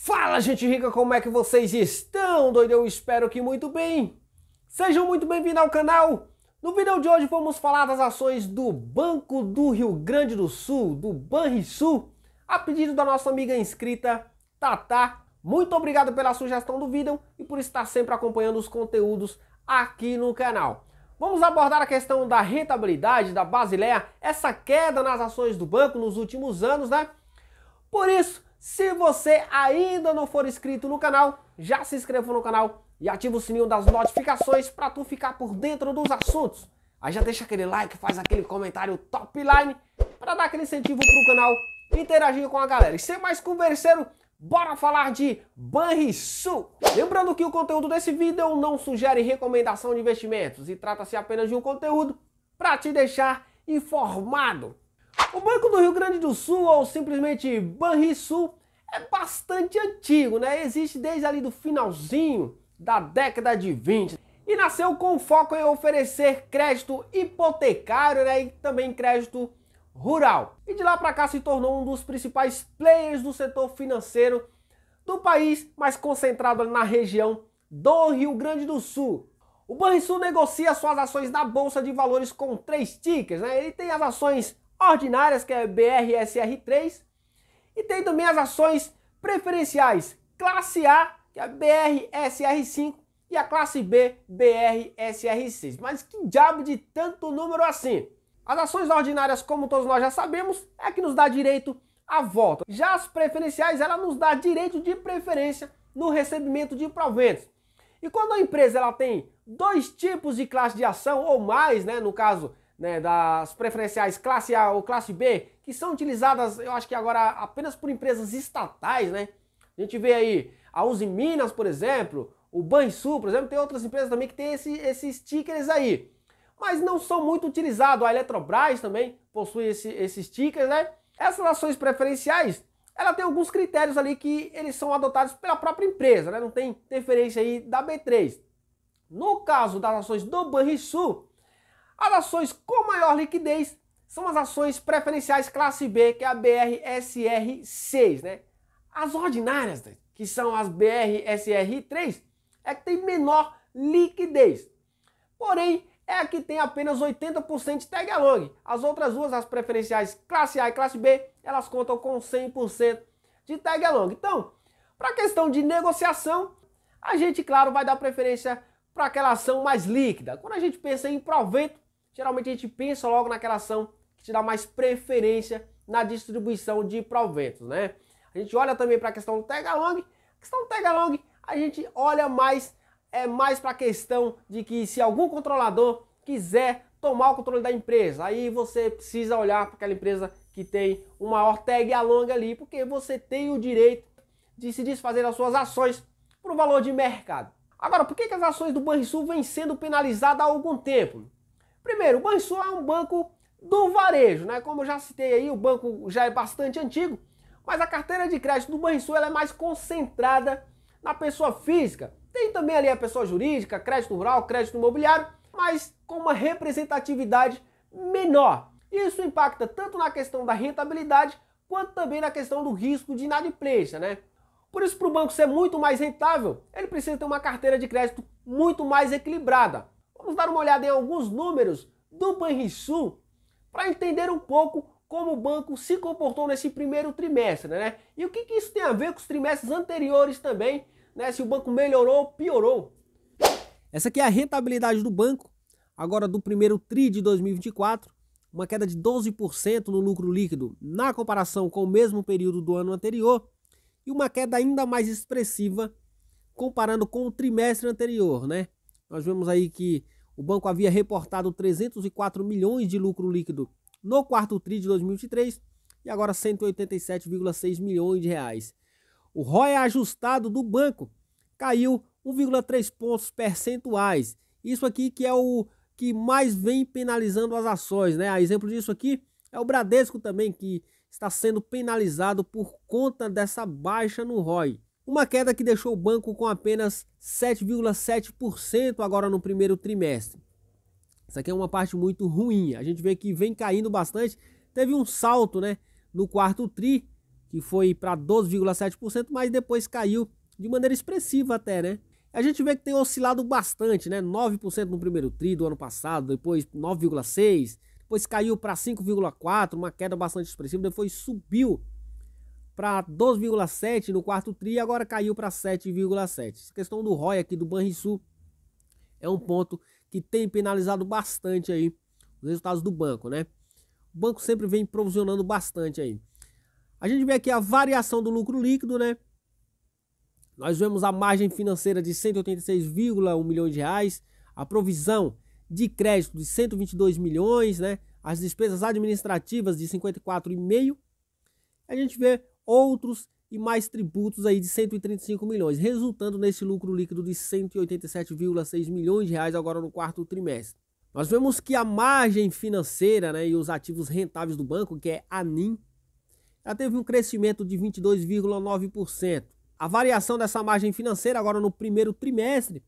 Fala, gente rica, como é que vocês estão? Doido, eu espero que muito bem. Sejam muito bem-vindos ao canal. No vídeo de hoje vamos falar das ações do Banco do Rio Grande do Sul, do Banrisul, a pedido da nossa amiga inscrita, Tatá. Muito obrigado pela sugestão do vídeo e por estar sempre acompanhando os conteúdos aqui no canal. Vamos abordar a questão da rentabilidade da Basileia, essa queda nas ações do banco nos últimos anos, né? Por isso, se você ainda não for inscrito no canal, já se inscreva no canal e ativa o sininho das notificações para tu ficar por dentro dos assuntos. Aí já deixa aquele like, faz aquele comentário top line para dar aquele incentivo pro canal e interagir com a galera. E sem mais converseiro, bora falar de Banrisul. Lembrando que o conteúdo desse vídeo não sugere recomendação de investimentos e trata-se apenas de um conteúdo para te deixar informado. O Banco do Rio Grande do Sul, ou simplesmente Banrisul, é bastante antigo, né? Existe desde ali do finalzinho da década de 20 e nasceu com foco em oferecer crédito hipotecário, né? E também crédito rural. E de lá para cá se tornou um dos principais players do setor financeiro do país, mas concentrado na região do Rio Grande do Sul. O Banrisul negocia suas ações na Bolsa de Valores com 3 tickers, né? Ele tem as ações ordinárias, que é BRSR3, e tem também as ações preferenciais classe A, que é BRSR5, e a classe B, BRSR6. Mas que diabo de tanto número assim? As ações ordinárias, como todos nós já sabemos, é que nos dá direito à volta. Já as preferenciais, ela nos dá direito de preferência no recebimento de proventos. E quando a empresa ela tem 2 tipos de classe de ação ou mais, né, no caso, né, das preferenciais classe A ou classe B, que são utilizadas, eu acho que agora apenas por empresas estatais, né? A gente vê aí a Uzi Minas, por exemplo, o Banrisul, por exemplo, tem outras empresas também que tem esses stickers aí. Mas não são muito utilizados. A Eletrobras também possui esses stickers, né? Essas ações preferenciais, ela tem alguns critérios ali que eles são adotados pela própria empresa, né? Não tem interferência aí da B3. No caso das ações do Banrisul, as ações com maior liquidez são as ações preferenciais classe B, que é a BRSR6, né? As ordinárias, que são as BRSR3, é que tem menor liquidez. Porém, é a que tem apenas 80% de tag along. As outras duas, as preferenciais classe A e classe B, elas contam com 100% de tag along. Então, para a questão de negociação, a gente, claro, vai dar preferência para aquela ação mais líquida. Quando a gente pensa em provento, geralmente a gente pensa logo naquela ação que te dá mais preferência na distribuição de proventos, né? A gente olha também para a questão do tag along. A questão do tag along, a gente olha mais para a questão de que se algum controlador quiser tomar o controle da empresa, aí você precisa olhar para aquela empresa que tem um maior tag along ali, porque você tem o direito de se desfazer das suas ações por um valor de mercado. Agora, por que as ações do Banrisul vêm sendo penalizadas há algum tempo? Primeiro, o Banrisul é um banco do varejo, né? Como eu já citei aí, o banco já é bastante antigo, mas a carteira de crédito do Banrisul ela é mais concentrada na pessoa física. Tem também ali a pessoa jurídica, crédito rural, crédito imobiliário, mas com uma representatividade menor. Isso impacta tanto na questão da rentabilidade, quanto também na questão do risco de inadimplência, né? Por isso, para o banco ser muito mais rentável, ele precisa ter uma carteira de crédito muito mais equilibrada. Vamos dar uma olhada em alguns números do Banrisul para entender um pouco como o banco se comportou nesse primeiro trimestre, né? E o que isso tem a ver com os trimestres anteriores também, né? Se o banco melhorou ou piorou. Essa aqui é a rentabilidade do banco, agora do primeiro TRI de 2024, uma queda de 12% no lucro líquido na comparação com o mesmo período do ano anterior e uma queda ainda mais expressiva comparando com o trimestre anterior, né? Nós vemos aí que o banco havia reportado 304 milhões de lucro líquido no quarto TRI de 2023 e agora 187,6 milhões de reais. O ROE ajustado do banco caiu 1,3 pontos percentuais. Isso aqui que é o que mais vem penalizando as ações, né? A exemplo disso aqui é o Bradesco também, que está sendo penalizado por conta dessa baixa no ROE. Uma queda que deixou o banco com apenas 7,7% agora no primeiro trimestre. Isso aqui é uma parte muito ruim. A gente vê que vem caindo bastante. Teve um salto, né, no quarto TRI, que foi para 12,7%, mas depois caiu de maneira expressiva até, né? A gente vê que tem oscilado bastante, né? 9% no primeiro tri do ano passado, depois 9,6%, depois caiu para 5,4%, uma queda bastante expressiva, depois subiu para 12,7% no quarto tri e agora caiu para 7,7%. Essa questão do ROI aqui do Banrisul é um ponto que tem penalizado bastante aí os resultados do banco, né? O banco sempre vem provisionando bastante aí. A gente vê aqui a variação do lucro líquido, né? Nós vemos a margem financeira de 186,1 milhões de reais, a provisão de crédito de 122 milhões, né? As despesas administrativas de 54,5. A gente vê outros e mais tributos aí de 135 milhões, resultando nesse lucro líquido de 187,6 milhões de reais agora no quarto trimestre. Nós vemos que a margem financeira, né, e os ativos rentáveis do banco, que é a NIM, ela teve um crescimento de 22,9%. A variação dessa margem financeira agora no primeiro trimestre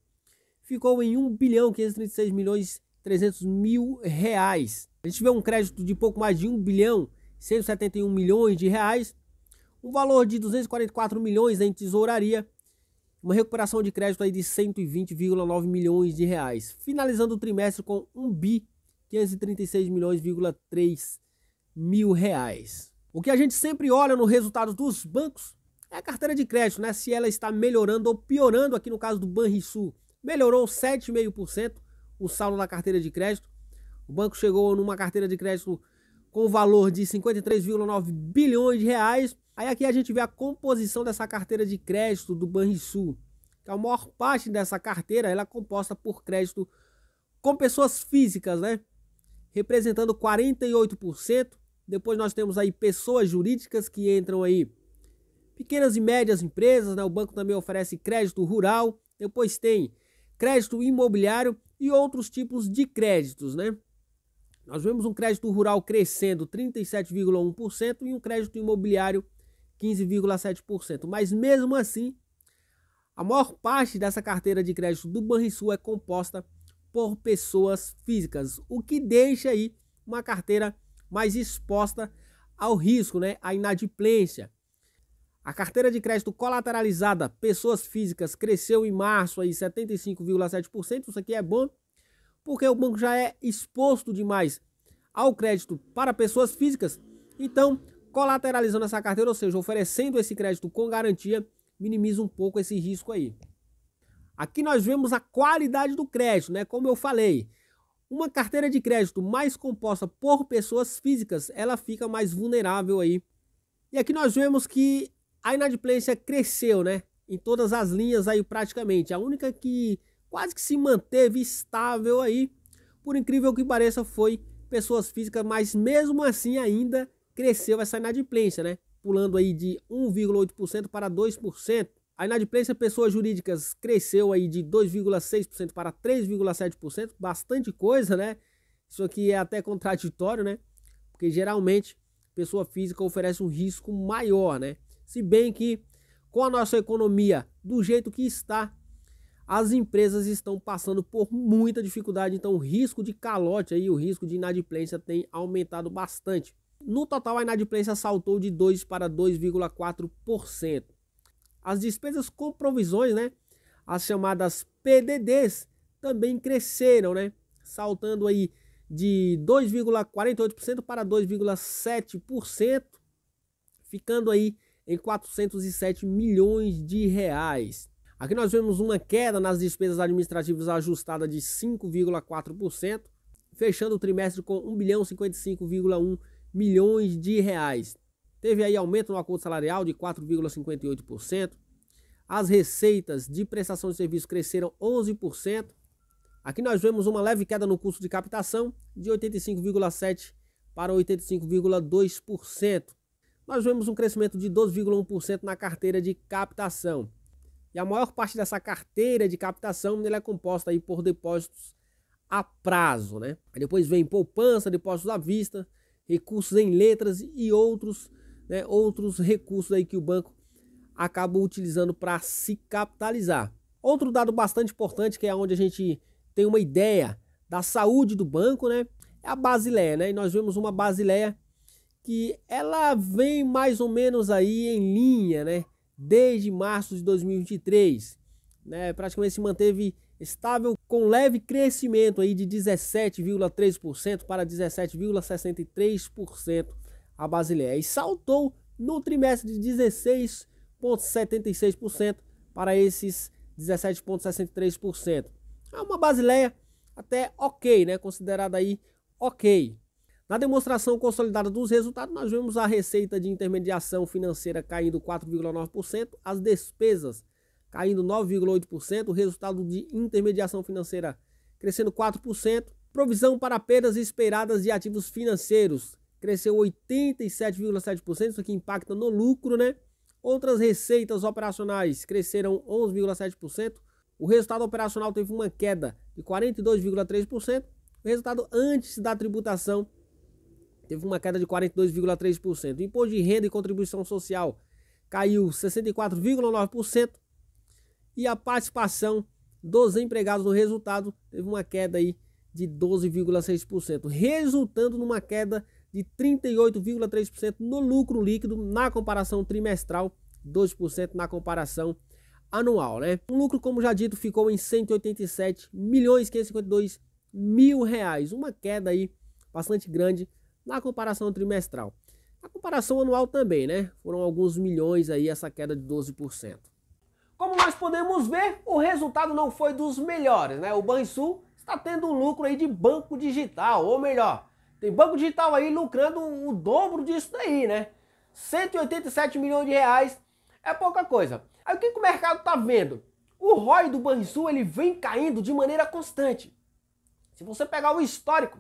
ficou em 1.536 milhões 300 mil reais. A gente vê um crédito de pouco mais de 1.171 milhões de reais, um valor de 244 milhões em tesouraria, uma recuperação de crédito aí de 120,9 milhões de reais, finalizando o trimestre com 1.536 milhões,3 mil reais. O que a gente sempre olha no resultado dos bancos é a carteira de crédito, né? Se ela está melhorando ou piorando. Aqui no caso do Banrisul, melhorou 7,5% o saldo da carteira de crédito. O banco chegou numa carteira de crédito com o valor de 53,9 bilhões de reais. Aí aqui a gente vê a composição dessa carteira de crédito do Banrisul. A maior parte dessa carteira ela é composta por crédito com pessoas físicas, né? Representando 48%. Depois nós temos aí pessoas jurídicas que entram aí, pequenas e médias empresas, né? O banco também oferece crédito rural, depois tem crédito imobiliário e outros tipos de créditos, né? Nós vemos um crédito rural crescendo 37,1% e um crédito imobiliário 15,7%. Mas mesmo assim, a maior parte dessa carteira de crédito do Banrisul é composta por pessoas físicas, o que deixa aí uma carteira mais exposta ao risco, né? A inadimplência. A carteira de crédito colateralizada pessoas físicas cresceu em março aí 75,7%. Isso aqui é bom porque o banco já é exposto demais ao crédito para pessoas físicas. Então, colateralizando essa carteira, ou seja, oferecendo esse crédito com garantia, minimiza um pouco esse risco aí. Aqui nós vemos a qualidade do crédito, né? Como eu falei, uma carteira de crédito mais composta por pessoas físicas, ela fica mais vulnerável aí. E aqui nós vemos que a inadimplência cresceu, né? Em todas as linhas aí praticamente. A única que quase que se manteve estável aí, por incrível que pareça, foi pessoas físicas, mas mesmo assim ainda cresceu essa inadimplência, né? Pulando aí de 1,8% para 2%. A inadimplência pessoas jurídicas cresceu aí de 2,6% para 3,7%, bastante coisa, né? Isso aqui é até contraditório, né? Porque geralmente pessoa física oferece um risco maior, né? Se bem que com a nossa economia do jeito que está, as empresas estão passando por muita dificuldade, então o risco de calote aí, o risco de inadimplência tem aumentado bastante. No total a inadimplência saltou de 2 para 2,4%. As despesas com provisões, né, as chamadas PDDs, também cresceram, né, saltando aí de 2,48% para 2,7%, ficando aí em 407 milhões de reais. Aqui nós vemos uma queda nas despesas administrativas ajustada de 5,4%, fechando o trimestre com 1.055,1 milhões de reais. Teve aí aumento no acordo salarial de 4,58%. As receitas de prestação de serviço cresceram 11%. Aqui nós vemos uma leve queda no custo de captação de 85,7% para 85,2%. Nós vemos um crescimento de 12,1% na carteira de captação. E a maior parte dessa carteira de captação ela é composta aí por depósitos a prazo, né? Aí depois vem poupança, depósitos à vista, recursos em letras e outros, né, outros recursos aí que o banco acaba utilizando para se capitalizar. Outro dado bastante importante, que é onde a gente tem uma ideia da saúde do banco, né, é a Basileia, né? E nós vemos uma Basileia que ela vem mais ou menos aí em linha, né? Desde março de 2023, né? Praticamente se manteve estável com leve crescimento aí de 17,3% para 17,63% a Basileia e saltou no trimestre de 16,76% para esses 17,63%. É uma Basileia até ok, né? Considerada aí ok. Na demonstração consolidada dos resultados, nós vemos a receita de intermediação financeira caindo 4,9%, as despesas caindo 9,8%, o resultado de intermediação financeira crescendo 4%, provisão para perdas esperadas de ativos financeiros cresceu 87,7%, isso aqui impacta no lucro, né? Outras receitas operacionais cresceram 11,7%, o resultado operacional teve uma queda de 42,3%, o resultado antes da tributação teve uma queda de 42,3%. O imposto de renda e contribuição social caiu 64,9%. E a participação dos empregados no resultado teve uma queda aí de 12,6%. Resultando numa queda de 38,3% no lucro líquido na comparação trimestral, 2% na comparação anual, né? O lucro, como já dito, ficou em R$ 187.552.000. Uma queda aí bastante grande na comparação trimestral. Na comparação anual também, né? Foram alguns milhões aí essa queda de 12%. Como nós podemos ver, o resultado não foi dos melhores, né? O Banrisul está tendo um lucro aí de banco digital, ou melhor, tem banco digital aí lucrando o dobro disso daí, né? 187 milhões de reais é pouca coisa. Aí o que o mercado está vendo? O ROI do Banrisul, ele vem caindo de maneira constante. Se você pegar o histórico,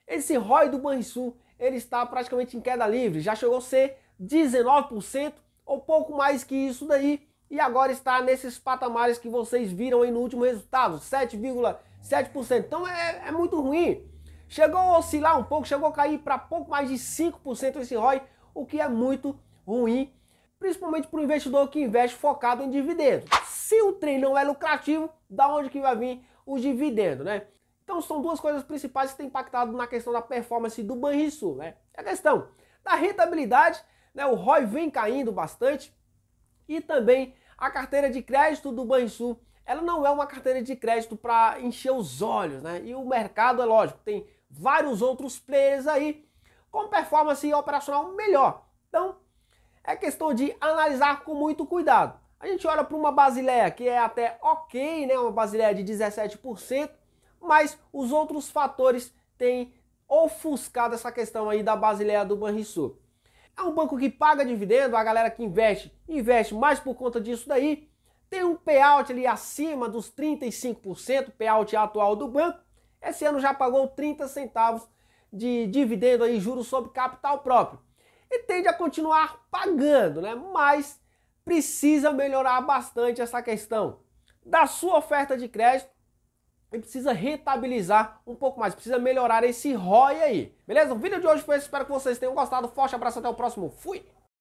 esse ROI do Banrisul, ele está praticamente em queda livre, já chegou a ser 19% ou pouco mais que isso daí, e agora está nesses patamares que vocês viram aí no último resultado, 7,7%. Então é muito ruim. Chegou a oscilar um pouco, chegou a cair para pouco mais de 5% esse ROI, o que é muito ruim, principalmente para o investidor que investe focado em dividendos. Se o trem não é lucrativo, da onde que vai vir o dividendo, né? Então são duas coisas principais que têm impactado na questão da performance do Banrisul, né? A questão da rentabilidade, né? O ROI vem caindo bastante, e também a carteira de crédito do Banrisul, ela não é uma carteira de crédito para encher os olhos, né? E o mercado, é lógico, tem vários outros players aí com performance operacional melhor. Então, é questão de analisar com muito cuidado. A gente olha para uma Basileia que é até ok, né? Uma Basileia de 17%, mas os outros fatores têm ofuscado essa questão aí da Basileia do Banrisul. É um banco que paga dividendo, a galera que investe mais por conta disso daí. Tem um payout ali acima dos 35%, payout atual do banco. Esse ano já pagou 30 centavos de dividendo aí, juros sobre capital próprio. E tende a continuar pagando, né? Mas precisa melhorar bastante essa questão da sua oferta de crédito e precisa rentabilizar um pouco mais, precisa melhorar esse ROI aí. Beleza? O vídeo de hoje foi esse, espero que vocês tenham gostado. Forte abraço, até o próximo. Fui!